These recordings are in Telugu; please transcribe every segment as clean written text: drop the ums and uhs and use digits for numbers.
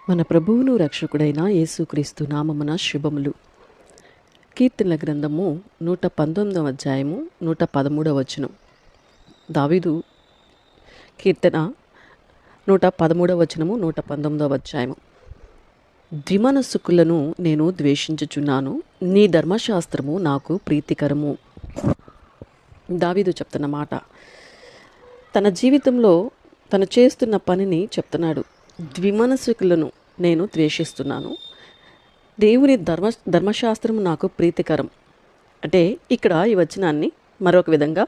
మన ప్రభువును రక్షకుడైన యేసుక్రీస్తు నామమున శుభములు. కీర్తనల గ్రంథము 119 అధ్యాయము 113 వచనం. దావీదు కీర్తన 113 వచనము 119 అధ్యాయము. ద్విమనస్సుకులను నేను ద్వేషించుచున్నాను, నీ ధర్మశాస్త్రము నాకు ప్రీతికరము. దావీదు చెప్తున్న మాట, తన జీవితంలో తను చేస్తున్న పనిని చెప్తున్నాడు. ద్విమనస్సుకులను నేను ద్వేషిస్తున్నాను, దేవుని ధర్మశాస్త్రము నాకు ప్రీతికరం. అంటే ఇక్కడ ఈ వచనాన్ని మరొక విధంగా,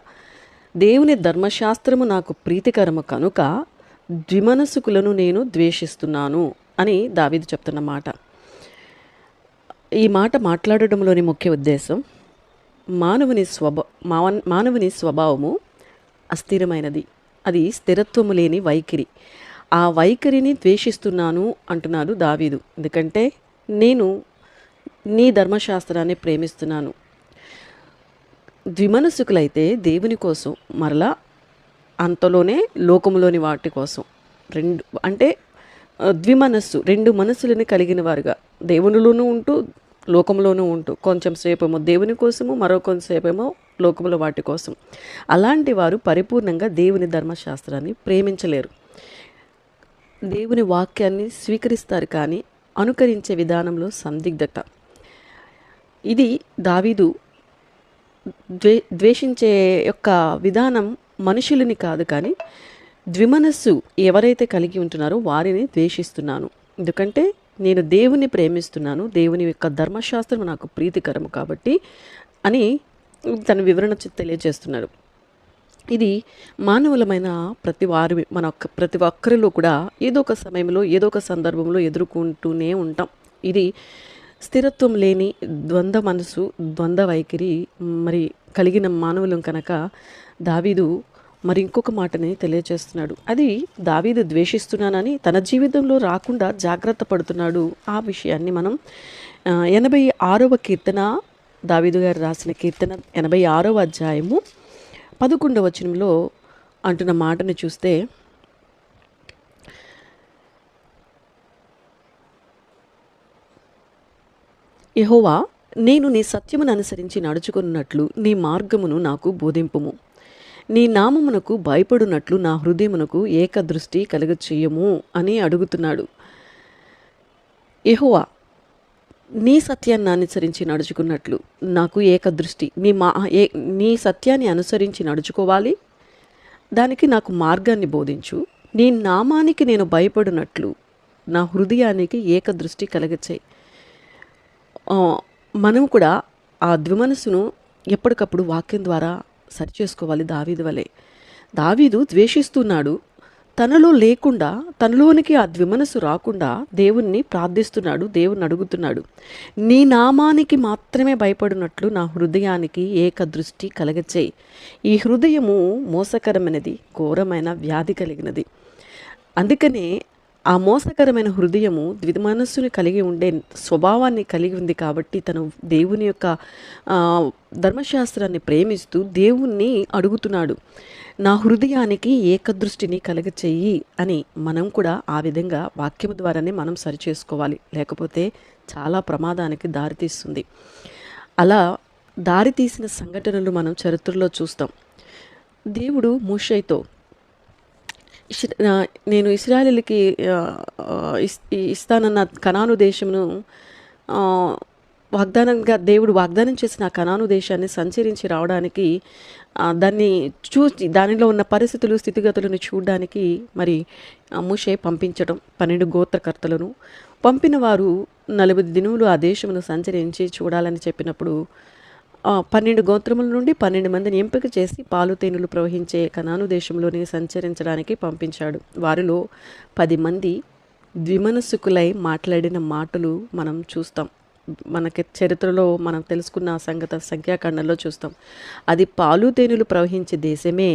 దేవుని ధర్మశాస్త్రము నాకు ప్రీతికరము కనుక ద్విమనస్సుకులను నేను ద్వేషిస్తున్నాను అని దావీదు చెప్తున్న మాట. ఈ మాట మాట్లాడడంలోని ముఖ్య ఉద్దేశం, మానవుని స్వభావము అస్థిరమైనది, అది స్థిరత్వము లేని వైఖరి. ఆ వైఖరిని ద్వేషిస్తున్నాను అంటున్నాడు దావీదు. ఎందుకంటే నేను నీ ధర్మశాస్త్రాన్ని ప్రేమిస్తున్నాను. ద్విమనస్సుకులైతే దేవుని కోసం, మరలా అంతలోనే లోకములోని వాటి కోసం. రెండు మనస్సులని కలిగిన వారుగా, దేవునిలోనూ ఉంటూ లోకంలోనూ ఉంటూ, కొంచెం సేపేమో దేవుని కోసము, మరో కొంతసేపేమో లోకముల వాటి కోసం. అలాంటి వారు పరిపూర్ణంగా దేవుని ధర్మశాస్త్రాన్ని ప్రేమించలేరు. దేవుని వాక్యాన్ని స్వీకరిస్తారు కానీ అనుకరించే విధానంలో సందిగ్ధత. ఇది దావీదు ద్వేషించే యొక్క విధానం మనుషులని కాదు, కానీ ద్విమనస్సు ఎవరైతే కలిగి ఉంటున్నారో వారిని ద్వేషిస్తున్నాను. ఎందుకంటే నేను దేవుని ప్రేమిస్తున్నాను, దేవుని యొక్క ధర్మశాస్త్రం నాకు ప్రీతికరము కాబట్టి అని తన వివరణ తెలియజేస్తున్నాడు. ఇది మానవులమైన ప్రతి ఒక్కరిలో కూడా ఏదో ఒక సమయంలో, ఏదో ఒక సందర్భంలో ఎదుర్కొంటూనే ఉంటాం. ఇది స్థిరత్వం లేని ద్వంద్వ మనసు, ద్వంద్వ వైఖరి మరి కలిగిన మానవులం కనుక దావీదు మరి ఇంకొక మాటని తెలియజేస్తున్నాడు. అది దావీదు ద్వేషిస్తున్నానని తన జీవితంలో రాకుండా జాగ్రత్త పడుతున్నాడు. ఆ విషయాన్ని మనం 86వ కీర్తన, దావీదు గారు రాసిన కీర్తన 86వ అధ్యాయము 11వ వచనంలో అంటున్న మాటను చూస్తే, యెహోవా, నేను నీ సత్యమును అనుసరించి నడుచుకున్నట్లు నీ మార్గమును నాకు బోధింపుము. నీ నామమునకు భయపడునట్లు నా హృదయమునకు ఏకదృష్టి కలుగచేయము అని అడుగుతున్నాడు. యెహోవా, నీ సత్యాన్ని అనుసరించి నడుచుకున్నట్లు నాకు ఏకదృష్టి, నీ సత్యాన్ని అనుసరించి నడుచుకోవాలి, దానికి నాకు మార్గాన్ని బోధించు. నీ నామానికి నేను భయపడినట్లు నా హృదయానికి ఏకదృష్టి కలగచేయి. మనం కూడా ఆ ద్విమనస్సును ఎప్పటికప్పుడు వాక్యం ద్వారా సరిచేసుకోవాలి. దావీదు వలె దావీదు ద్వేషిస్తున్నాడు, తనలో లేకుండా, తనలోనికి ఆ ద్విమనస్సు రాకుండా దేవుణ్ణి ప్రార్థిస్తున్నాడు, దేవుణ్ణి అడుగుతున్నాడు. నీ నామానికి మాత్రమే భయపడినట్లు నా హృదయానికి ఏకదృష్టి కలగచేయి. ఈ హృదయము మోసకరమైనది, ఘోరమైన వ్యాధి కలిగినది. అందుకనే ఆ మోసకరమైన హృదయము ద్విమనస్సుని కలిగి ఉండే స్వభావాన్ని కలిగి ఉంది కాబట్టి తను దేవుని యొక్క ధర్మశాస్త్రాన్ని ప్రేమిస్తూ దేవుణ్ణి అడుగుతున్నాడు, నా హృదయానికి ఏకదృష్టిని కలగచేయి అని. మనం కూడా ఆ విధంగా వాక్యం ద్వారానే మనం సరిచేసుకోవాలి, లేకపోతే చాలా ప్రమాదానికి దారితీస్తుంది. అలా దారితీసిన సంఘటనలు మనం చరిత్రలో చూస్తాం. దేవుడు మోషేతో, నేను ఇశ్రాయేలుకి ఇస్తానన్న కనాను దేశమును దేవుడు వాగ్దానం చేసిన ఆ కనాను దేశాన్ని సంచరించి రావడానికి, దాన్ని చూసి దానిలో ఉన్న పరిస్థితులు, స్థితిగతులను చూడడానికి మరి మోషే పంపించడం. 12 గోత్రకర్తలను పంపిన వారు 40 దినములు ఆ దేశమును సంచరించి చూడాలని చెప్పినప్పుడు 12 గోత్రముల నుండి 12 మందిని ఎంపిక చేసి పాలు తేనెలు ప్రవహించే కనాను దేశంలోని సంచరించడానికి పంపించాడు. వారిలో 10 మంది ద్విమనస్సుకులై మాట్లాడిన మాటలు మనం చూస్తాం. మనకి చరిత్రలో మనం తెలుసుకున్న సంఖ్యాకాండంలో చూస్తాం. అది పాలు తేనెలు ప్రవహించే దేశమే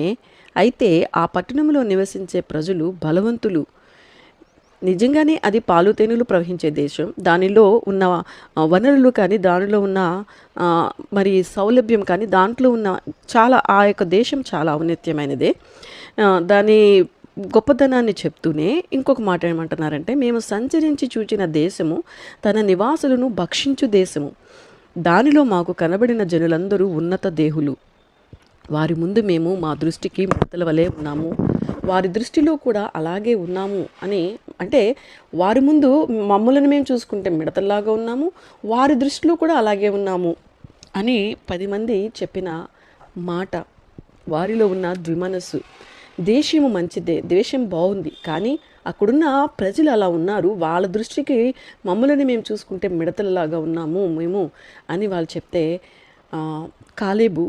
అయితే ఆ పట్టణంలో నివసించే ప్రజలు బలవంతులు. నిజంగానే అది పాలు తేనెలు ప్రవహించే దేశం. దానిలో ఉన్న వనరులు కానీ, దానిలో ఉన్న మరి సౌలభ్యం కానీ, దాంట్లో ఉన్న ఆ యొక్క దేశం చాలా ఔన్నత్యమైనదే. దాని గొప్పతనాన్ని చెప్తూనే ఇంకొక మాట ఏమంటున్నారంటే, మేము సంచరించి చూచిన దేశము తన నివాసులను భక్షించు దేశము, దానిలో మాకు కనబడిన జనులందరూ ఉన్నత దేహులు, వారి ముందు మేము మా దృష్టికి మిడతల వలె ఉన్నాము, వారి దృష్టిలో కూడా అలాగే ఉన్నాము అని. అంటే వారి ముందు మమ్మల్ని మేము చూసుకుంటే మిడతల్లాగా ఉన్నాము, వారి దృష్టిలో కూడా అలాగే ఉన్నాము అని 10 మంది చెప్పిన మాట. వారిలో ఉన్న ద్విమనస్సు. దేశము మంచిదే, దేశం బాగుంది, కానీ అక్కడున్న ప్రజలు అలా ఉన్నారు, వాళ్ళ దృష్టికి మమ్మల్ని మేము చూసుకుంటే మిడతలలాగా ఉన్నాము మేము అని వాళ్ళు చెప్తే కాలేబు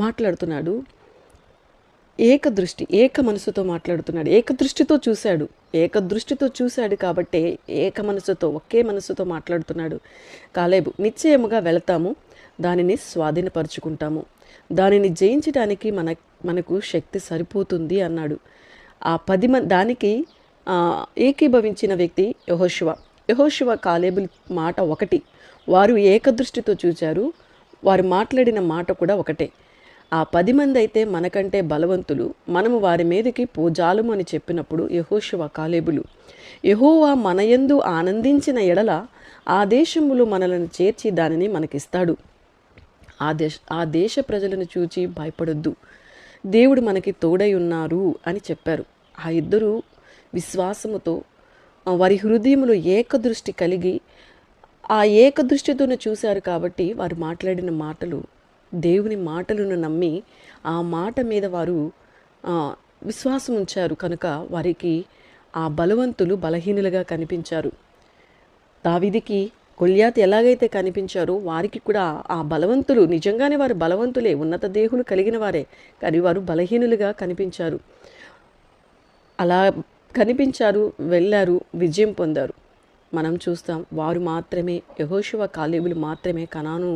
మాట్లాడుతున్నాడు. ఏక మనసుతో మాట్లాడుతున్నాడు. ఏకదృష్టితో చూశాడు కాబట్టే ఏక మనసుతో, ఒకే మనసుతో మాట్లాడుతున్నాడు. కాలేబు, నిశ్చయముగా వెళతాము, దానిని స్వాధీనపరుచుకుంటాము, దానిని జయించడానికి మనకు శక్తి సరిపోతుంది అన్నాడు. ఆ 10 మంది దానికి ఏకీభవించిన వ్యక్తి యెహోషువ కాలేబు మాట ఒకటి. వారు ఏకదృష్టితో చూచారు, వారు మాట్లాడిన మాట కూడా ఒకటే. ఆ 10 మంది అయితే మనకంటే బలవంతులు, మనము వారి మీదకి పోజాలము అని చెప్పినప్పుడు యెహోషువ కాలేబులు, యెహోవా మనయందు ఆనందించిన ఎడల ఆ దేశములో మనలను చేర్చి దానిని మనకిస్తాడు. ఆ దేశ ప్రజలను చూచి భయపడొద్దు, దేవుడు మనకి తోడై ఉన్నారు అని చెప్పారు. ఆ ఇద్దరు విశ్వాసముతో వారి హృదయములో ఏకదృష్టి కలిగి ఆ ఏకదృష్టితోనే చూశారు కాబట్టి వారు మాట్లాడిన మాటలు దేవుని మాటలను నమ్మి ఆ మాట మీద వారు విశ్వాసం ఉంచారు కనుక వారికి ఆ బలవంతులు బలహీనులుగా కనిపించారు. దావీదుకి గొల్యాతు ఎలాగైతే కనిపించారో వారికి కూడా ఆ బలవంతులు నిజంగానే వారు బలవంతులే, ఉన్నత దేహులు కలిగిన వారే, కానీ వారు బలహీనులుగా కనిపించారు. అలా కనిపించారు, వెళ్ళారు, విజయం పొందారు. మనం చూస్తాం వారు మాత్రమే, యెహోషువ కాలేబులు మాత్రమే కనాను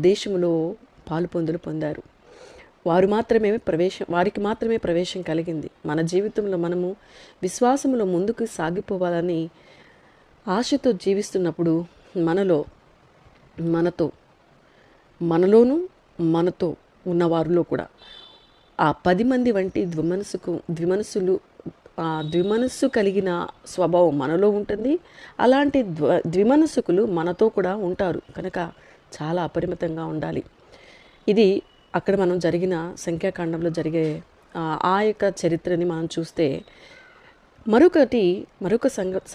దేశంలో పాలుపొందులు పొందారు. వారికి మాత్రమే ప్రవేశం కలిగింది. మన జీవితంలో మనము విశ్వాసంలో ముందుకు సాగిపోవాలని ఆశతో జీవిస్తున్నప్పుడు మనలోనూ మనతో ఉన్నవారిలో కూడా ఆ 10 మంది వంటి ద్విమనస్సు కలిగిన స్వభావం మనలో ఉంటుంది. అలాంటి ద్విమనస్సుకులు మనతో కూడా ఉంటారు కనుక చాలా అపరిమితంగా ఉండాలి. ఇది అక్కడ మనం జరిగిన సంఖ్యాకాండంలో జరిగే ఆ యొక్క చరిత్రని మనం చూస్తే మరొక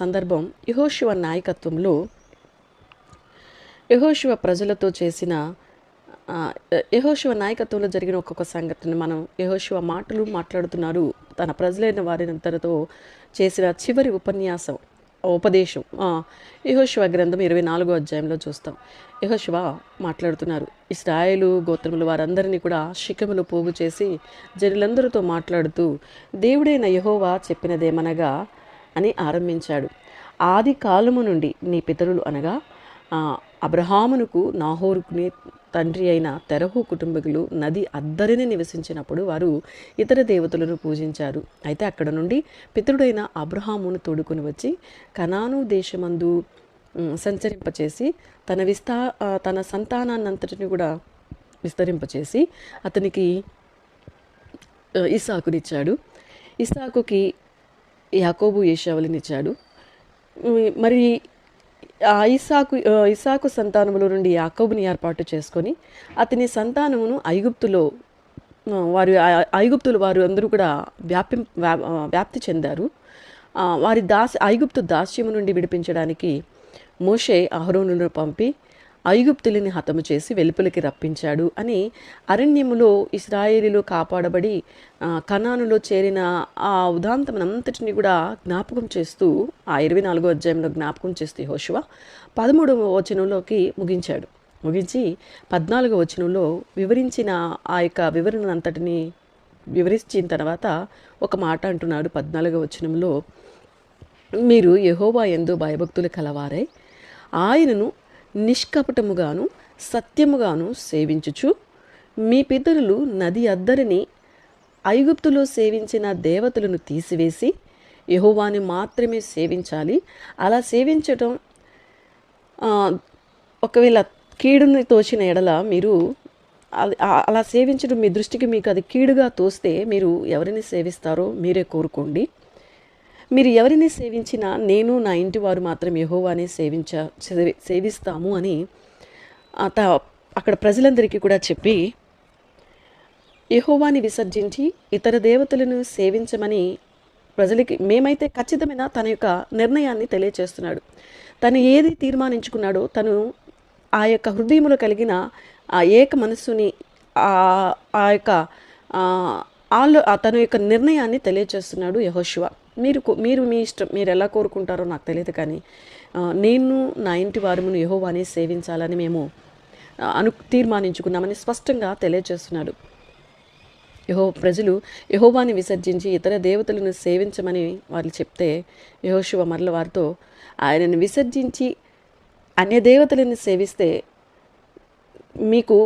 సందర్భం యెహోషువ నాయకత్వంలో యెహోషువ నాయకత్వంలో జరిగిన ఒక్కొక్క సంఘటన మనం యెహోషువ మాటలు మాట్లాడుతున్నారు తన ప్రజలైన వారినంతటితో చేసిన చివరి ఉపదేశం యెహోషువ గ్రంథం 24వ అధ్యాయంలో చూస్తాం. యెహోషువ మాట్లాడుతున్నారు. ఇశ్రాయేలు గోత్రములు వారందరినీ కూడా షికెములో పోగు చేసి జనులందరితో మాట్లాడుతూ దేవుడైన యెహోవా చెప్పినదేమనగా అని ఆరంభించాడు. ఆది కాలము నుండి నీ పితరులు అనగా అబ్రహామునకు నాహోరుకుని తండ్రి అయిన తెరహు కుటుంబీకులు నది అద్దరిని నివసించినప్పుడు వారు ఇతర దేవతలను పూజించారు. అయితే అక్కడ నుండి పితరుడైన అబ్రహామును తోడుకొని వచ్చి కనాను దేశమందు సంచరింపచేసి తన సంతానాన్నంతటిని కూడా విస్తరింపచేసి అతనికి ఇస్సాకునిచ్చాడు. ఇస్సాకుకి యాకోబు ఏశావులనిచ్చాడు. మరి ఆ ఇస్సాకు సంతానములో నుండి యాకోబుని ఏర్పాటు చేసుకొని అతని సంతానమును ఐగుప్తులు వారు అందరూ కూడా వ్యాప్తి చెందారు. ఐగుప్తు దాస్యము నుండి విడిపించడానికి మోషే అహరోనును పంపి ఐగుప్తులని హతము చేసి వెలుపలికి రప్పించాడు అని అరణ్యములో ఇశ్రాయేలీలు కాపాడబడి కనానులో చేరిన ఆ ఉదాంతమనంతటిని కూడా జ్ఞాపకం చేస్తూ ఆ 24వ అధ్యాయంలో జ్ఞాపకం చేస్తూ యెహోషువ 13వ వచనంలోకి ముగించి 14వ వచనంలో వివరించిన ఆ యొక్క వివరణ అంతటిని వివరించిన తర్వాత ఒక మాట అంటున్నాడు 14వ వచనంలో, మీరు యెహోవా యందు భయభక్తులు కలవారై ఆయనను నిష్కపటముగాను సత్యముగాను సేవించుచు మీ పితరులు నది అద్దరిని ఐగుప్తులో సేవించిన దేవతలను తీసివేసి యెహోవాని మాత్రమే సేవించాలి. అలా సేవించటం ఒకవేళ కీడుని తోచిన ఎడల మీరు అలా సేవించడం మీ దృష్టికి మీకు అది కీడుగా తోస్తే మీరు ఎవరిని సేవిస్తారో మీరే కోరుకోండి. మీరు ఎవరిని సేవించినా నేను నా ఇంటి వారు మాత్రం యెహోవానే సేవిస్తాము అని అక్కడ ప్రజలందరికీ కూడా చెప్పి యెహోవాని విసర్జించి ఇతర దేవతలను సేవించమని ప్రజలకి మేమైతే ఖచ్చితమైన తన యొక్క నిర్ణయాన్ని తెలియచేస్తున్నాడు. తను ఏది తీర్మానించుకున్నాడో తను ఆ యొక్క హృదయములో కలిగిన ఆ ఏక మనస్సుని ఆ యొక్క తన యొక్క నిర్ణయాన్ని తెలియచేస్తున్నాడు యెహోషువ. మీరు మీ ఇష్టం, మీరు ఎలా కోరుకుంటారో నాకు తెలియదు, కానీ నేను నా ఇంటి వారమును యెహోవాని సేవించాలని మేము తీర్మానించుకున్నామని స్పష్టంగా తెలియచేస్తున్నాడు. ప్రజలు యెహోవాని విసర్జించి ఇతర దేవతలను సేవించమని వాళ్ళు చెప్తే యెహోషువ మరల వారితో ఆయనను విసర్జించి అన్య దేవతలను సేవిస్తే మీకు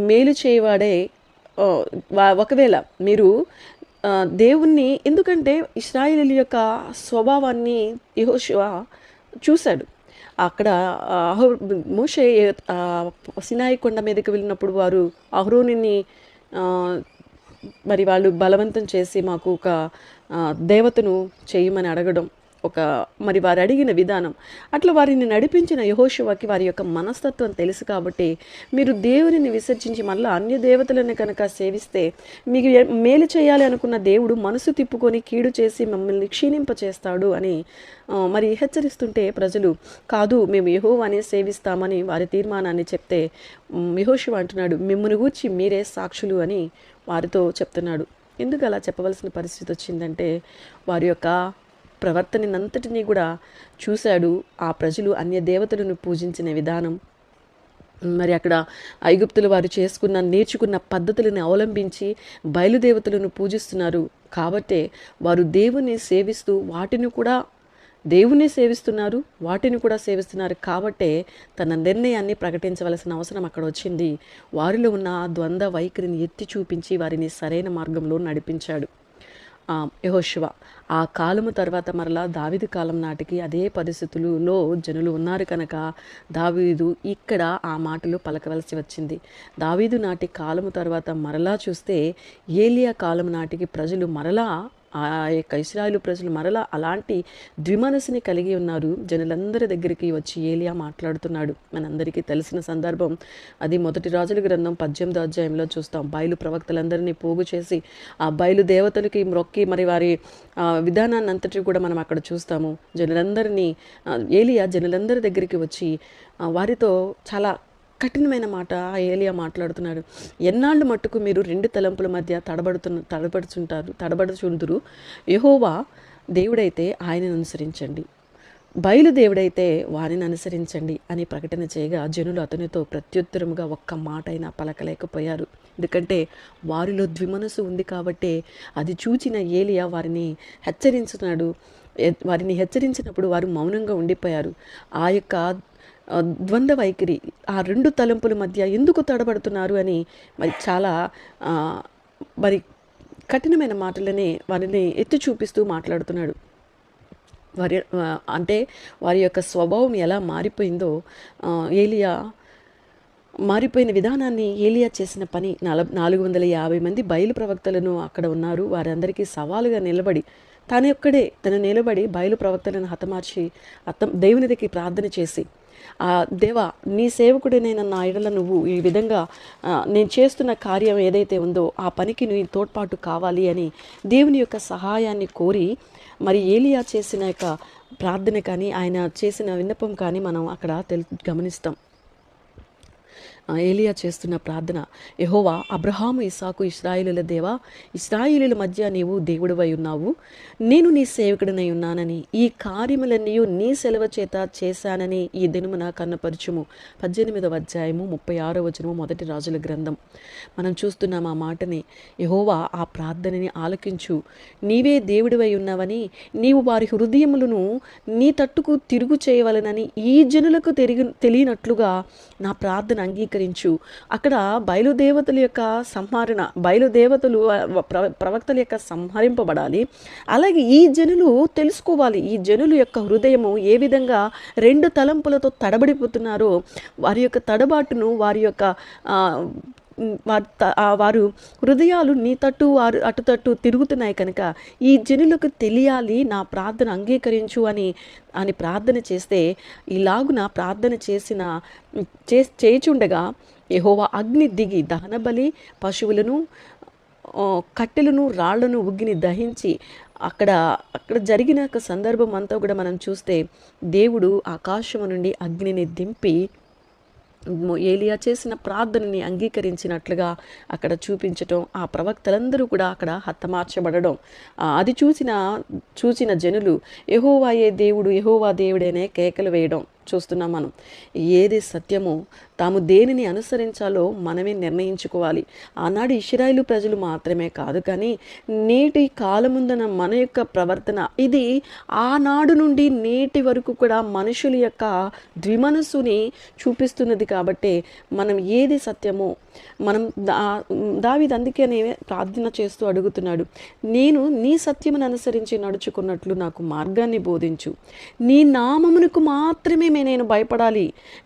మేలు చేయవాడే, ఒకవేళ మీరు దేవుణ్ణి, ఎందుకంటే ఇశ్రాయేలీయుల యొక్క స్వభావాన్ని యెహోషువ చూశాడు. అక్కడ మోషే సినాయి కొండ మీదకి వెళ్ళినప్పుడు వారు అహరోనుని మరి వాళ్ళు బలవంతం చేసి మాకు ఒక దేవతను చేయమని అడగడం, మరి వారు అడిగిన విధానం, అట్లా వారిని నడిపించిన యెహోషువకి వారి యొక్క మనస్తత్వం తెలుసు. కాబట్టి మీరు దేవుని విసర్జించి మళ్ళీ అన్య దేవతలను కనుక సేవిస్తే మీకు మేలు చేయాలి అనుకున్న దేవుడు మనసు తిప్పుకొని కీడు చేసి మమ్మల్ని క్షీణింపచేస్తాడు అని మరి హెచ్చరిస్తుంటే ప్రజలు కాదు, మేము యెహోవానే సేవిస్తామని వారి తీర్మానాన్ని చెప్తే యెహోషువ అంటున్నాడు, మిమ్మల్ని గూర్చి మీరే సాక్షులు అని వారితో చెప్తున్నాడు. ఎందుకు అలా చెప్పవలసిన పరిస్థితి వచ్చిందంటే వారి యొక్క ప్రవర్తనంతటినీ కూడా చూశాడు. ఆ ప్రజలు అన్య దేవతలను పూజించిన విధానం, మరి అక్కడ ఐగుప్తులు వారు నేర్చుకున్న పద్ధతులను అవలంబించి బయలుదేవతలను పూజిస్తున్నారు. కాబట్టే వారు దేవుని సేవిస్తూ దేవుని సేవిస్తున్నారు, వాటిని కూడా సేవిస్తున్నారు. కాబట్టే తన నిర్ణయాన్ని ప్రకటించవలసిన అవసరం అక్కడ వచ్చింది. వారిలో ఉన్న ద్వంద్వ వైఖరిని ఎత్తి చూపించి వారిని సరైన మార్గంలో నడిపించాడు యెహోషువ. ఆ కాలము తర్వాత మరలా దావీదు కాలం నాటికి అదే పరిస్థితులలో జనులు ఉన్నారు కనుక దావీదు ఇక్కడ ఆ మాటలు పలకవలసి వచ్చింది. దావీదు నాటి కాలము తర్వాత మరలా చూస్తే ఏలియా కాలం నాటికి ప్రజలు మరలా ఆ యొక్క ఇశ్రాయేలు ప్రజలు మరలా అలాంటి ద్విమనసుని కలిగి ఉన్నారు. జనులందరి దగ్గరికి వచ్చి ఏలియా మాట్లాడుతున్నాడు. మనందరికీ తెలిసిన సందర్భం అది. మొదటి రాజుల గ్రంథం 18వ అధ్యాయంలో చూస్తాం. బయలు ప్రవక్తలందరినీ పోగు చేసి ఆ బయలు దేవతలకి మ్రొక్కి మరి వారి విధానాన్ని అంతటి కూడా మనం అక్కడ చూస్తాము. ఏలియా జనులందరి దగ్గరికి వచ్చి వారితో చాలా కఠినమైన మాట ఏలియా మాట్లాడుతున్నాడు. ఎన్నాళ్ళు మట్టుకు మీరు రెండు తలంపుల మధ్య తడబడుచుందురు. యెహోవా దేవుడైతే ఆయనను అనుసరించండి, బయలుదేవుడైతే వారిని అనుసరించండి అని ప్రకటన చేయగా జనులు అతనితో ప్రత్యుత్తరముగా ఒక్క మాట అయినా పలకలేకపోయారు. ఎందుకంటే వారిలో ద్విమనసు ఉంది కాబట్టి. అది చూచిన ఏలియా వారిని హెచ్చరించినప్పుడు వారు మౌనంగా ఉండిపోయారు. ఆ యొక్క ద్వంద్వ వైఖరి, ఆ రెండు తలంపుల మధ్య ఎందుకు తడబడుతున్నారు అని మరి చాలా మరి కఠినమైన మాటలని వారిని ఎత్తి చూపిస్తూ మాట్లాడుతున్నాడు. వారి యొక్క స్వభావం ఎలా మారిపోయిందో, ఏలియా మారిపోయిన విధానాన్ని, ఏలియా చేసిన పని 450 మంది బయలు ప్రవక్తలను అక్కడ ఉన్నారు. వారందరికీ సవాలుగా నిలబడి తను నిలబడి బయలు ప్రవక్తలను హతమార్చి దేవుని దగ్గరికి ప్రార్థన చేసి, దేవా నీ సేవకుడినైన నా ఎడల నువ్వు ఈ విధంగా నేను చేస్తున్న కార్యం ఏదైతే ఉందో ఆ పనికి నీ తోడ్పాటు కావాలి అని దేవుని యొక్క సహాయాన్ని కోరి మరి ఏలియా చేసిన యొక్క ప్రార్థన కానీ ఆయన చేసిన విన్నపం కానీ మనం అక్కడ గమనిస్తాం. ఏలియా చేస్తున్న ప్రార్థన, యెహోవా అబ్రహాము, ఇస్సాకు, ఇశ్రాయేలుల దేవా, ఇశ్రాయేలుల మధ్య నీవు దేవుడివై ఉన్నావు, నేను నీ సేవకుడినై ఉన్నానని, ఈ కార్యములన్నీ నీ సెలవు చేత చేశానని ఈ దినమున కన్నపరచుము. 18వ అధ్యాయము 36వ వచనము మొదటి రాజుల గ్రంథం. మనం చూస్తున్నాం ఆ మాటని. యెహోవా ఆ ప్రార్థనని ఆలకించు, నీవే దేవుడివై ఉన్నావని, నీవు వారి హృదయములను నీ తట్టుకు తిరుగు చేయవలనని ఈ జనులకు తెలియనట్లుగా నా ప్రార్థన అంగీకరించు. అక్కడ బయలుదేవతల యొక్క సంహరణ, బయలుదేవతలు ప్రవక్తల యొక్క సంహరింపబడాలి. అలాగే ఈ జనులు తెలుసుకోవాలి, ఈ జనుల యొక్క హృదయము ఏ విధంగా రెండు తలంపులతో తడబడిపోతున్నారో వారి యొక్క తడబాటును, వారి యొక్క వారు హృదయాలు నీ తట్టు వారు అటు తట్టు తిరుగుతున్నాయి కనుక ఈ జనులకు తెలియాలి, నా ప్రార్థన అంగీకరించు అని అని ప్రార్థన చేస్తే, ఇలాగున ప్రార్థన చేయుచుండగా యెహోవా అగ్ని దిగి దహనబలి పశువులను కట్టెలను రాళ్లను ఉగ్గిని దహించి అక్కడ అక్కడ జరిగిన సందర్భం అంతా కూడా మనం చూస్తే దేవుడు ఆకాశము నుండి అగ్నిని దింపి ఏలియా చేసిన ప్రార్థనని అంగీకరించినట్లుగా అక్కడ చూపించటం, ఆ ప్రవక్తలందరూ కూడా అక్కడ హతమార్చబడడం, అది చూసిన జనులు యెహోవాయే దేవుడు, యెహోవా దేవుడేనే కేకలు వేయడం చూస్తున్నాం మనం. ఏది సత్యమో తాము దేనిని అనుసరించాలో మనమే నిర్ణయించుకోవాలి. ఆనాడు ఇశ్రాయేలు ప్రజలు మాత్రమే కాదు, కానీ నేటి కాలముందున మన యొక్క ప్రవర్తన ఇది ఆనాడు నుండి నేటి వరకు కూడా మనుషుల యొక్క ద్విమనస్సుని చూపిస్తున్నది. కాబట్టి మనం ఏది సత్యమో మనం దావీదు అందుకనే ప్రార్థన చేస్తూ అడుగుతున్నాడు, నేను నీ సత్యమును అనుసరించి నడుచుకున్నట్లు నాకు మార్గాన్ని బోధించు. నీ నామమునకు మాత్రమే నేను భయపడాలి.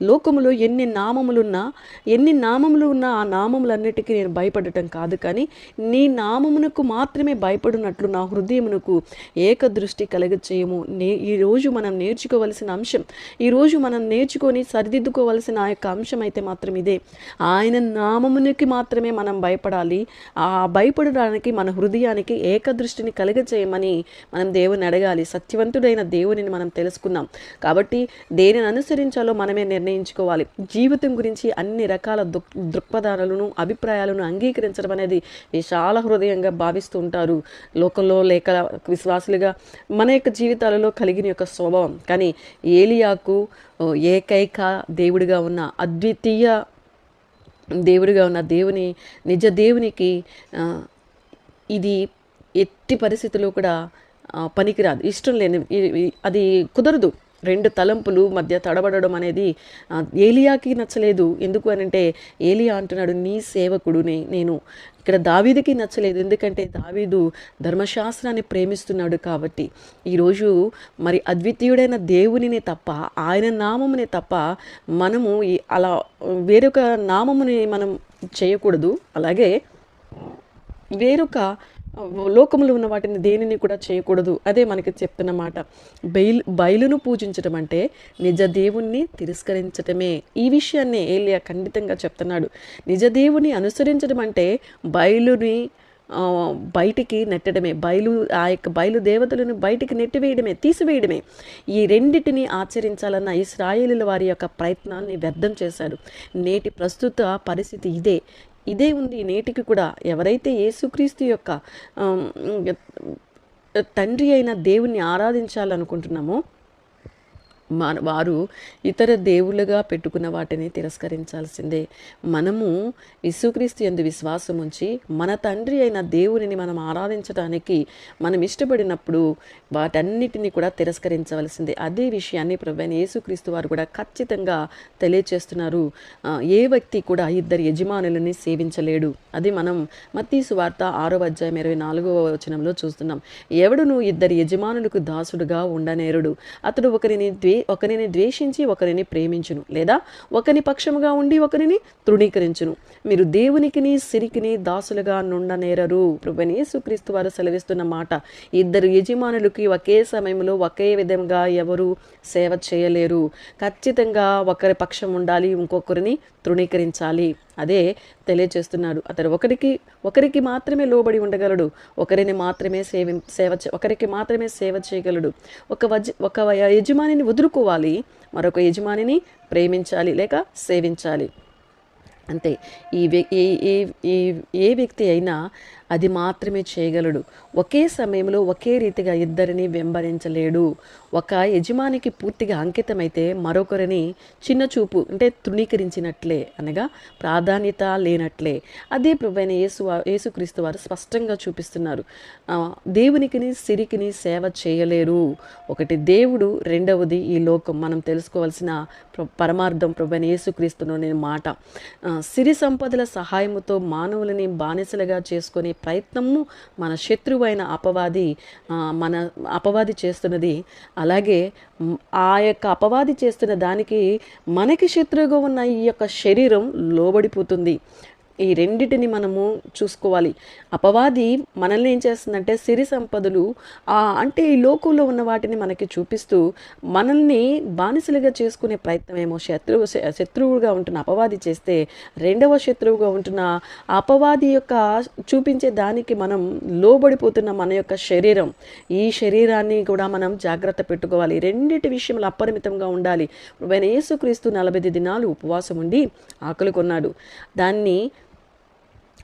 లోకములో ఎన్ని నామములు ఉన్నా ఆ నామములన్నిటికీ నేను భయపడటం కాదు, కానీ నీ నామమునకు మాత్రమే భయపడినట్లు నా హృదయమునకు ఏకదృష్టి కలగచేయము. ఈరోజు మనం నేర్చుకోవలసిన అంశం, ఈరోజు మనం నేర్చుకొని సరిదిద్దుకోవలసిన ఆ యొక్క అంశం అయితే మాత్రం ఇదే. ఆయన నామమునికి మాత్రమే మనం భయపడాలి. ఆ భయపడడానికి మన హృదయానికి ఏకదృష్టిని కలగచేయమని మనం దేవుని అడగాలి. సత్యవంతుడైన దేవునిని మనం తెలుసుకున్నాం కాబట్టి దేనిని అనుసరించాలో మనమే నిర్ణయించుకోవాలి. జీవితం గురించి అన్ని రకాల దృక్పథాలను అభిప్రాయాలను అంగీకరించడం అనేది విశాల హృదయంగా భావిస్తూ ఉంటారు లోకంలో, లేక విశ్వాసులుగా మన యొక్క జీవితాలలో కలిగిన యొక్క స్వభావం. కానీ ఏలియాకు ఏకైక దేవుడిగా ఉన్న, అద్వితీయ దేవుడిగా ఉన్న నిజ దేవునికి ఇది ఎట్టి పరిస్థితుల్లో కూడా పనికిరాదు, ఇష్టం లేని, అది కుదరదు. రెండు తలంపులు మధ్య తడబడడం అనేది ఏలియాకి నచ్చలేదు. ఎందుకు అనంటే ఏలియా అంటున్నాడు, నీ సేవకుడుని నేను. ఇక్కడ దావీదుకి నచ్చలేదు, ఎందుకంటే దావీదు ధర్మశాస్త్రాన్ని ప్రేమిస్తున్నాడు. కాబట్టి ఈరోజు మరి అద్వితీయుడైన దేవునిని తప్ప, ఆయన నామముని తప్ప మనము అలా వేరొక నామముని మనం చేయకూడదు. అలాగే వేరొక లోకములో ఉన్న వాటిని దేనిని కూడా చేయకూడదు. అదే మనకి చెప్తున్న మాట. బయలును పూజించడం అంటే నిజ దేవుణ్ణి తిరస్కరించటమే. ఈ విషయాన్ని ఏలియా ఖండితంగా చెప్తున్నాడు. నిజ దేవుని అనుసరించడం అంటే బయలుని బయటికి నెట్టడమే, ఆ యొక్క బయలు దేవతలను బయటికి నెట్టివేయడమే, తీసివేయడమే. ఈ రెండిటిని ఆచరించాలన్న ఇశ్రాయేలుల వారి యొక్క ప్రయత్నాన్ని వ్యర్థం చేశాడు. నేటి ప్రస్తుత పరిస్థితి ఇదే ఉంది నేటికి కూడా. ఎవరైతే యేసుక్రీస్తు యొక్క తండ్రి అయిన దేవుణ్ణి ఆరాధించాలనుకుంటున్నామో వారు ఇతర దేవుళ్ళుగా పెట్టుకున్న వాటిని తిరస్కరించాల్సిందే. మనము యేసుక్రీస్తు యందు విశ్వాసం ఉంచి మన తండ్రి అయిన దేవునిని మనం ఆరాధించడానికి మనం ఇష్టపడినప్పుడు వాటన్నిటిని కూడా తిరస్కరించవలసిందే. అదే విషయాన్ని ప్రభువైన యేసుక్రీస్తు వారు కూడా ఖచ్చితంగా తెలియచేస్తున్నారు. ఏ వ్యక్తి కూడా ఇద్దరు యజమానులని సేవించలేడు. అది మనం మత్తయి సువార్త 6:24 చూస్తున్నాం. ఎవడును ఇద్దరు యజమానులకు దాసుడుగా ఉండనేరుడు. అతడు ఒకరిని ద్వేషించి ఒకరిని ప్రేమించును, లేదా ఒకని పక్షముగా ఉండి ఒకరిని తృణీకరించును. మీరు దేవునికిని సిరికిని దాసులుగా నుండనేరరు. ప్రభువైన యేసుక్రీస్తు వారు సెలవిస్తున్న మాట. ఇద్దరు యజమానులకి ఒకే సమయంలో ఒకే విధంగా ఎవరు సేవ చేయలేరు. ఖచ్చితంగా ఒకరి పక్షం ఉండాలి, ఇంకొకరిని తృణీకరించాలి. అదే తెలియచేస్తున్నాడు. అతడు ఒకరికి మాత్రమే లోబడి ఉండగలడు, ఒకరికి మాత్రమే సేవ చేయగలడు. ఒక యజమానిని వదులుకోవాలి, మరొక యజమానిని ప్రేమించాలి లేక సేవించాలి. అంతే. ఏ వ్యక్తి అయినా అది మాత్రమే చేయగలడు. ఒకే సమయంలో ఒకే రీతిగా ఇద్దరిని వెంబడించలేడు. ఒక యజమానికి పూర్తిగా అంకితమైతే మరొకరిని చిన్న చూపు అంటే తృణీకరించినట్లే, అనగా ప్రాధాన్యత లేనట్లే. అదే ప్రభువైన యేసుక్రీస్తు వారు స్పష్టంగా చూపిస్తున్నారు. దేవునికిని సిరికిని సేవ చేయలేరు. ఒకటి దేవుడు, రెండవది ఈ లోకం. మనం తెలుసుకోవాల్సిన పరమార్థం ప్రభువైన యేసుక్రీస్తులోని మాట. సిరి సంపదల సహాయముతో మానవులని బానిసలుగా చేసుకునే ప్రయత్నము మన శత్రువైన అపవాది చేస్తున్నది. అలాగే ఆ యొక్క అపవాది చేస్తున్న దానికి మనకి శత్రువుగా ఉన్న ఈ యొక్క శరీరం లోబడిపోతుంది. ఈ రెండిటిని మనము చూసుకోవాలి. అపవాది మనల్ని ఏం చేస్తుందంటే సిరి సంపదలు అంటే ఈ లోకంలో ఉన్న వాటిని మనకి చూపిస్తూ మనల్ని బానిసలుగా చేసుకునే ప్రయత్నమేమో శత్రువుగా ఉంటున్న అపవాది చేస్తే, రెండవ శత్రువుగా ఉంటున్న అపవాది యొక్క చూపించే దానికి మనం లోబడిపోతున్న మన యొక్క శరీరం, ఈ శరీరాన్ని కూడా మనం జాగ్రత్త పెట్టుకోవాలి. రెండిటి విషయంలో అపరిమితంగా ఉండాలి. ప్రభువైన యేసుక్రీస్తు 40 దినాలు ఉపవాసం ఉండి ఆకలి కొన్నాడు. దాన్ని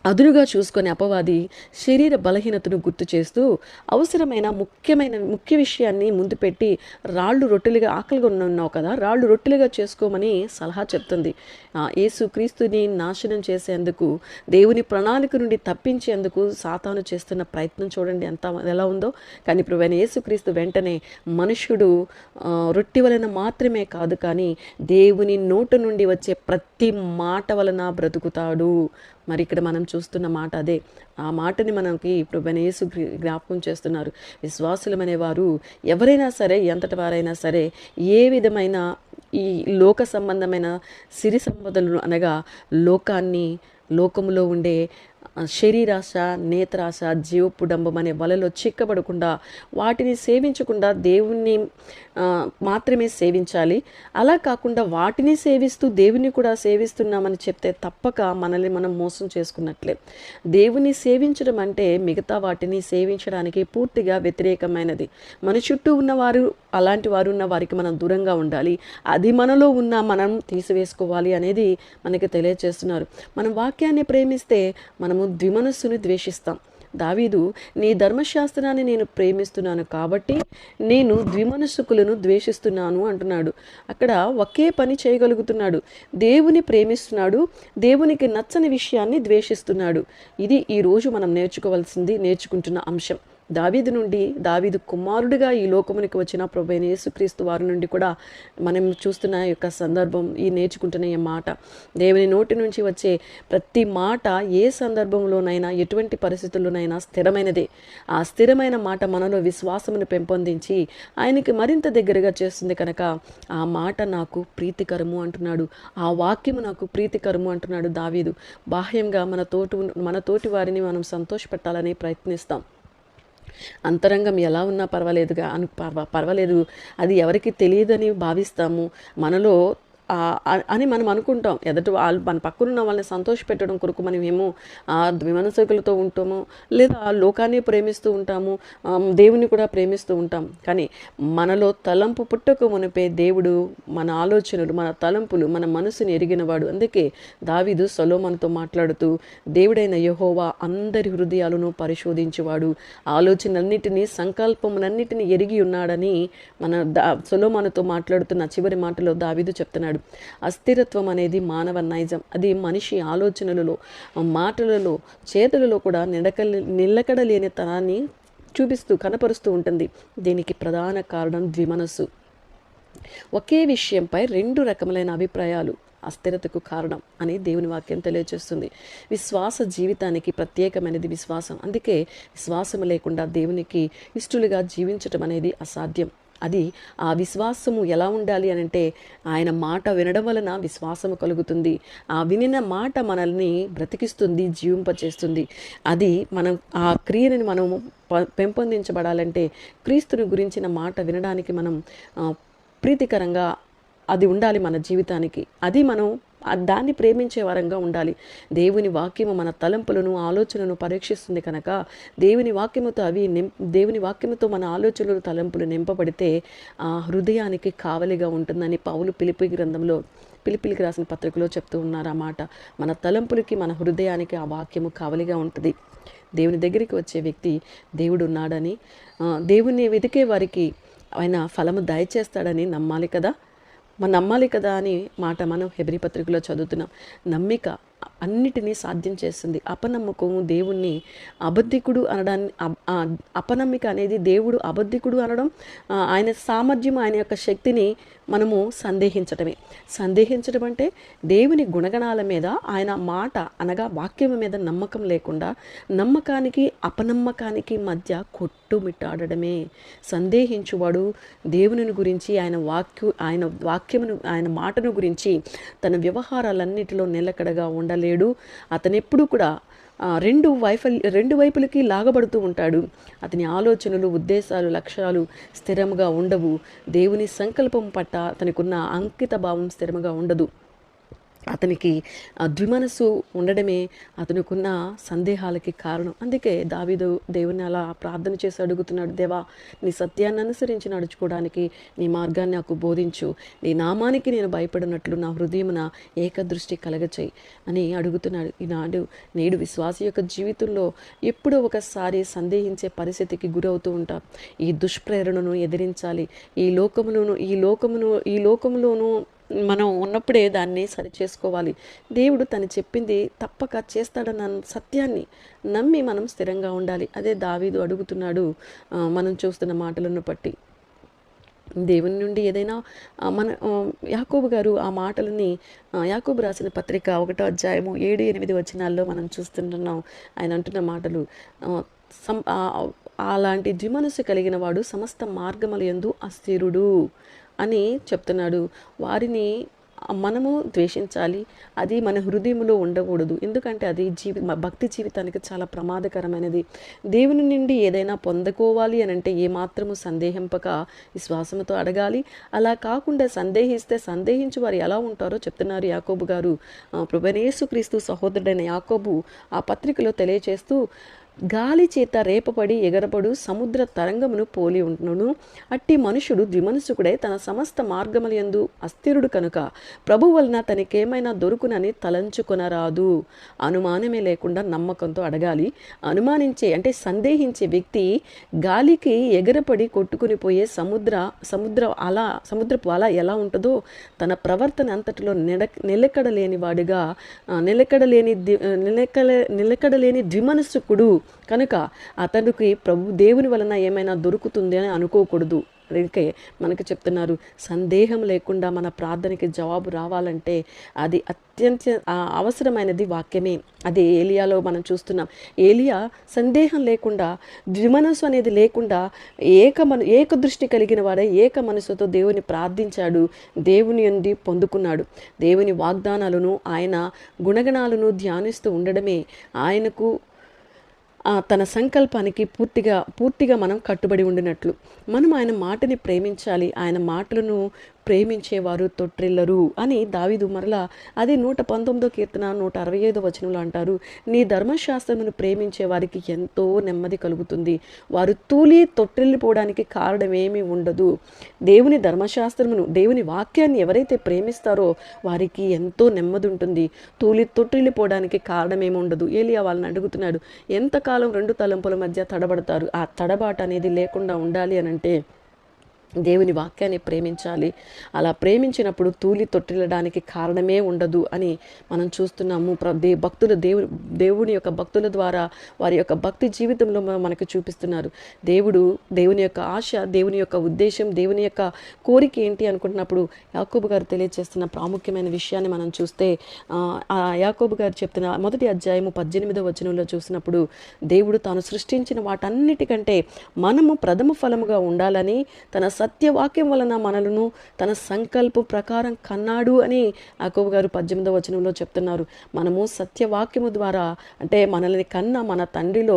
అదునుగా చూసుకొని అపవాది శరీర బలహీనతను గుర్తు చేస్తూ అవసరమైన ముఖ్య విషయాన్ని ముందు పెట్టి రాళ్ళు రొట్టెలుగా ఆకలిగా ఉన్నావు కదా, రాళ్ళు రొట్టెలుగా చేసుకోమని సలహా చెప్తుంది. యేసుక్రీస్తుని నాశనం చేసేందుకు, దేవుని ప్రణాళిక నుండి తప్పించేందుకు సాతాను చేస్తున్న ప్రయత్నం చూడండి ఎలా ఉందో. కానీ ప్రభువైన యేసుక్రీస్తు వెంటనే మనుష్యుడు రొట్టె వలన మాత్రమే కాదు, కానీ దేవుని నోట నుండి వచ్చే ప్రతి మాట వలన బ్రతుకుతాడు. మరి ఇక్కడ మనం చూస్తున్న మాట అదే. ఆ మాటని మనకి ప్రభువైన యేసు జ్ఞాపకం చేస్తున్నారు. విశ్వాసులమనేవారు ఎవరైనా సరే, ఎంతటి వారైనా సరే, ఏ విధమైన ఈ లోక సంబంధమైన సిరి సంపదలను అనగా లోకములో ఉండే శరీరాశ, నేత్రాశ, జీవపుడంబం అనే వలలో చిక్కబడకుండా, వాటిని సేవించకుండా దేవుణ్ణి మాత్రమే సేవించాలి. అలా కాకుండా వాటిని సేవిస్తూ దేవుని కూడా సేవిస్తున్నామని చెప్తే తప్పక మనల్ని మనం మోసం చేసుకున్నట్లే. దేవుని సేవించడం అంటే మిగతా వాటిని సేవించడానికి పూర్తిగా వ్యతిరేకమైనది. మన చుట్టూ ఉన్నవారు అలాంటి వారు ఉన్న వారికి మనం దూరంగా ఉండాలి. అది మనలో ఉన్న మనం తీసివేసుకోవాలి అనేది మనకి తెలియజేస్తున్నారు. మనం వాక్యాన్ని ప్రేమిస్తే మనము ద్విమనస్సును ద్వేషిస్తాం. దావీదు, నీ ధర్మశాస్త్రాన్ని నేను ప్రేమిస్తున్నాను కాబట్టి నేను ద్విమనస్సుకులను ద్వేషిస్తున్నాను అంటున్నాడు. అక్కడ ఒకే పని చేయగలుగుతున్నాడు. దేవుని ప్రేమిస్తున్నాడు, దేవునికి నచ్చని విషయాన్ని ద్వేషిస్తున్నాడు. ఇది ఈరోజు మనం నేర్చుకుంటున్న అంశం. దావీదు కుమారుడిగా ఈ లోకమునికి వచ్చిన ప్రభువైన యేసుక్రీస్తు వారి నుండి కూడా మనం చూస్తున్న యొక్క సందర్భం, ఈ నేర్చుకుంటున్న ఈ మాట, దేవుని నోటి నుంచి వచ్చే ప్రతి మాట ఏ సందర్భంలోనైనా, ఎటువంటి పరిస్థితుల్లోనైనా స్థిరమైనదే. ఆ స్థిరమైన మాట మనలో విశ్వాసమును పెంపొందించి ఆయనకి మరింత దగ్గరగా చేస్తుంది. కనుక ఆ మాట నాకు ప్రీతికరము అంటున్నాడు, ఆ వాక్యము నాకు ప్రీతికరము అంటున్నాడు దావీదు. బాహ్యంగా మన తోటి వారిని మనం సంతోషపెట్టాలని ప్రయత్నిస్తాం. అంతరంగం ఎలా ఉన్నా పర్వాలేదు, అది ఎవరికి తెలియదని భావిస్తాము. మనలో అని మనం అనుకుంటాం. ఎదుటి వాళ్ళు మన పక్కనున్న వాళ్ళని సంతోషపెట్టడం కొరకు మనం ఏమో ద్విమనస్కులతో ఉంటాము, లేదా లోకాన్ని ప్రేమిస్తూ ఉంటాము, దేవుని కూడా ప్రేమిస్తూ ఉంటాం. కానీ మనలో తలంపు పుట్టక మునిపే దేవుడు మన ఆలోచనలు, మన తలంపులు, మన మనసుని ఎరిగినవాడు. అందుకే దావీదు సొలొమోనుతో మాట్లాడుతూ, దేవుడైన యెహోవా అందరి హృదయాలను పరిశోధించేవాడు, ఆలోచనలన్నిటినీ, సంకల్పములన్నిటినీ ఎరిగి ఉన్నాడని సొలొమోనుతో మాట్లాడుతున్న చివరి మాటలో దావీదు చెప్తున్నాడు. అస్థిరత్వం అనేది మానవ నైజం. అది మనిషి ఆలోచనలలో, మాటలలో, చేతులలో కూడా నిలకడలేని తనాన్ని కనపరుస్తూ ఉంటుంది. దీనికి ప్రధాన కారణం ద్విమనస్సు. ఒకే విషయంపై 2 రకములైన అభిప్రాయాలు అస్థిరతకు కారణం అని దేవుని వాక్యం తెలియజేస్తుంది. విశ్వాస జీవితానికి ప్రత్యేకమైనది విశ్వాసం. అందుకే విశ్వాసం లేకుండా దేవునికి ఇష్టలుగా జీవించటం అనేది అసాధ్యం. అది ఆ విశ్వాసము ఎలా ఉండాలి అని అంటే, ఆయన మాట వినడం వలన విశ్వాసము కలుగుతుంది. ఆ వినిన మాట మనల్ని బ్రతికిస్తుంది, జీవింపచేస్తుంది. అది మనం ఆ క్రియని మనము పెంపొందించబడాలంటే, క్రీస్తుని గురించిన మాట వినడానికి మనం ప్రీతికరంగా అది ఉండాలి మన జీవితానికి. అది మనం దాన్ని ప్రేమించే వారంగా ఉండాలి. దేవుని వాక్యము మన తలంపులను, ఆలోచనలను పరీక్షిస్తుంది కనుక దేవుని వాక్యముతో మన ఆలోచనలు, తలంపులు నింపబడితే ఆ హృదయానికి కావలిగా ఉంటుందని పౌలు పిలిపిలికి రాసిన పత్రికలో చెప్తూ ఉన్నారు. ఆ మాట మన తలంపులకి, మన హృదయానికి ఆ వాక్యము కావలిగా ఉంటుంది. దేవుని దగ్గరికి వచ్చే వ్యక్తి దేవుడు ఉన్నాడని, దేవుణ్ణి వెతికే వారికి ఆయన ఫలము దయచేస్తాడని నమ్మాలి కదా అని మాట మనం హెబ్రీ పత్రికలో చదువుతున్నాం. నమ్మిక అన్నిటినీ సాధ్యం చేస్తుంది. అపనమ్మకము దేవుణ్ణి అబద్ధికుడు అనడాన్ని, అపనమ్మిక అనేది దేవుడు అబద్ధికుడు అనడం, ఆయన సామర్థ్యం, ఆయన యొక్క శక్తిని మనము సందేహించడం అంటే దేవుని గుణగణాల మీద, ఆయన మాట అనగా వాక్యం మీద నమ్మకం లేకుండా నమ్మకానికి అపనమ్మకానికి మధ్య కొట్టుమిట్టాడమే. సందేహించువాడు దేవుని గురించి, ఆయన వాక్యమును, ఆయన మాటను గురించి తన వ్యవహారాలన్నిటిలో నిలకడగా ఉండలేడు. అతను ఎప్పుడు కూడా రెండు వైపులకి లాగబడుతూ ఉంటాడు. అతని ఆలోచనలు, ఉద్దేశాలు, లక్ష్యాలు స్థిరంగా ఉండవు. దేవుని సంకల్పం పట్ల అతనికున్న అంకిత భావం స్థిరంగా ఉండదు. అతనికి ద్విమనస్సు ఉండడమే అతనికున్న సందేహాలకి కారణం. అందుకే దావీదు దేవుని అలా ప్రార్థన చేసి అడుగుతున్నాడు, దేవా, నీ సత్యాన్ని అనుసరించి నడుచుకోవడానికి నీ మార్గాన్ని నాకు బోధించు, నీ నామానికి నేను భయపడినట్లు నా హృదయమున ఏకదృష్టి కలగచేయి అని అడుగుతున్నాడు. నేడు విశ్వాసి యొక్క జీవితంలో ఎప్పుడో ఒకసారి సందేహించే పరిస్థితికి గురవుతూ ఉంటాం. ఈ దుష్ప్రేరణను ఎదిరించాలి. ఈ లోకములోను మనం ఉన్నప్పుడే దాన్ని సరిచేసుకోవాలి. దేవుడు తను చెప్పింది తప్పక చేస్తాడన్న సత్యాన్ని నమ్మి మనం స్థిరంగా ఉండాలి. అదే దావీదు అడుగుతున్నాడు. మనం చూస్తున్న మాటలను బట్టి దేవుని నుండి ఏదైనా యాకోబు గారు ఆ మాటలని యాకోబు రాసిన పత్రిక 1వ అధ్యాయము 7-8 వచనాల్లో మనం చూస్తుంటున్నాం. ఆయన అంటున్న మాటలు, అలాంటి ద్విమనస్సు కలిగిన వాడు సమస్త మార్గముల యందు అస్థిరుడు అని చెప్తున్నాడు. వారిని మనము ద్వేషించాలి. అది మన హృదయంలో ఉండకూడదు. ఎందుకంటే అది భక్తి జీవితానికి చాలా ప్రమాదకరమైనది. దేవుని నుండి ఏదైనా పొందుకోవాలి అని అంటే ఏమాత్రము సందేహింపక విశ్వాసంతో అడగాలి. అలా కాకుండా సందేహించు వారు ఎలా ఉంటారో చెప్తున్నారు యాకోబు గారు. ప్రభువైన యేసుక్రీస్తు సహోదరుడైన యాకోబు ఆ పత్రికలో తెలియచేస్తూ, గాలి చేత రేపబడి ఎగరబడు సముద్ర తరంగమును పోలి ఉంటును. అట్టి మనుషుడు ద్విమనసుకుడై తన సమస్త మార్గములందు అస్థిరుడు కనుక ప్రభు వలన తనకేమైనా దొరుకునని తలంచుకొనరాదు. అనుమానమే లేకుండా నమ్మకంతో అడగాలి. సందేహించే వ్యక్తి గాలికి ఎగరపడి కొట్టుకుని పోయే సముద్రపు అల ఎలా ఉంటుందో తన ప్రవర్తన అంతటిలో నిలకడలేని ద్విమనస్సుకుడు కనుక అతనికి దేవుని వలన ఏమైనా దొరుకుతుంది అని అనుకోకూడదు. అందుకే మనకు చెప్తున్నారు, సందేహం లేకుండా మన ప్రార్థనకి జవాబు రావాలంటే అది అత్యంత అవసరమైనది వాక్యమే. అది ఏలియాలో మనం చూస్తున్నాం. ఏలియా సందేహం లేకుండా, ద్విమనస్సు అనేది లేకుండా ఏక దృష్టి కలిగిన వాడే ఏక మనసుతో దేవుని ప్రార్థించాడు. దేవుని నుండి పొందుకున్నాడు. దేవుని వాగ్దానాలను, ఆయన గుణగణాలను ధ్యానిస్తూ ఉండడమే ఆయనకు తన సంకల్పానికి పూర్తిగా మనం కట్టుబడి ఉండినట్లు. మనం ఆయన మాటని ప్రేమించాలి. ఆయన మాటలను ప్రేమించేవారు తొట్టిల్లరు అని దావీదు మరలా అది 119వ కీర్తన 165వ వచనంలో అంటారు, నీ ధర్మశాస్త్రమును ప్రేమించే వారికి ఎంతో నెమ్మది కలుగుతుంది. వారు తొట్టిల్లిపోవడానికి కారణమేమీ ఉండదు. దేవుని ధర్మశాస్త్రమును, దేవుని వాక్యాన్ని ఎవరైతే ప్రేమిస్తారో వారికి ఎంతో నెమ్మది ఉంటుంది. తొట్టిల్లిపోవడానికి కారణమేమి ఉండదు. ఏలియా వాళ్ళని అడుగుతున్నాడు, ఎంతకాలం రెండు తలంపుల మధ్య తడబడతారు? ఆ తడబాట అనేది లేకుండా ఉండాలి అని అంటే దేవుని వాక్యాన్ని ప్రేమించాలి. అలా ప్రేమించినప్పుడు తొట్టిల్లడానికి కారణమే ఉండదు అని మనం చూస్తున్నాము. దేవుని యొక్క భక్తుల ద్వారా వారి యొక్క భక్తి జీవితంలో మనకు చూపిస్తున్నారు. దేవుని యొక్క ఆశ, దేవుని యొక్క ఉద్దేశం, దేవుని యొక్క కోరిక ఏంటి అనుకుంటున్నప్పుడు యాకోబు గారు తెలియజేస్తున్న ప్రాముఖ్యమైన విషయాన్ని మనం చూస్తే, యాకోబు గారు చెప్తున్న 1వ అధ్యాయము 18వ వచనంలో చూసినప్పుడు, దేవుడు తాను సృష్టించిన వాటన్నిటికంటే మనము ప్రథమ ఫలముగా ఉండాలని తన సత్యవాక్యం వలన మనలను తన సంకల్పం ప్రకారం కన్నాడు అని యాకోబు గారు 18వ వచనంలో చెప్తున్నారు. మనము సత్యవాక్యము ద్వారా, అంటే మనల్ని కన్న మన తండ్రిలో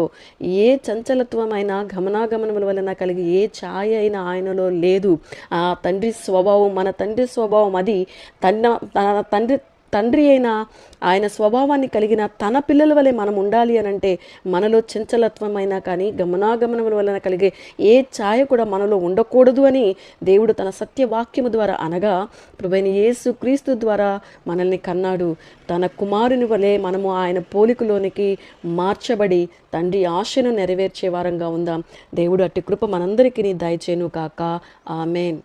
ఏ చంచలత్వమైన గమనాగమనముల వలన కలిగి ఏ ఛాయ అయినా ఆయనలో లేదు. ఆ తండ్రి స్వభావం, మన తండ్రి స్వభావం, అది తండ్రి అయిన ఆయన స్వభావాన్ని కలిగిన తన పిల్లల వలె మనం ఉండాలి అని అంటే మనలో చంచలత్వమైనా కానీ గమనాగమనముల వలన కలిగే ఏ ఛాయ కూడా మనలో ఉండకూడదు అని దేవుడు తన సత్యవాక్యము ద్వారా, అనగా ప్రభువైన యేసుక్రీస్తు ద్వారా మనల్ని కన్నాడు. తన కుమారుని వలె మనము ఆయన పోలికలోనికి మార్చబడి తండ్రి ఆశను నెరవేర్చే వారంగా ఉందాం. దేవుడు అట్టి కృప మనందరికీ దయచేయును కాక. ఆమేన్.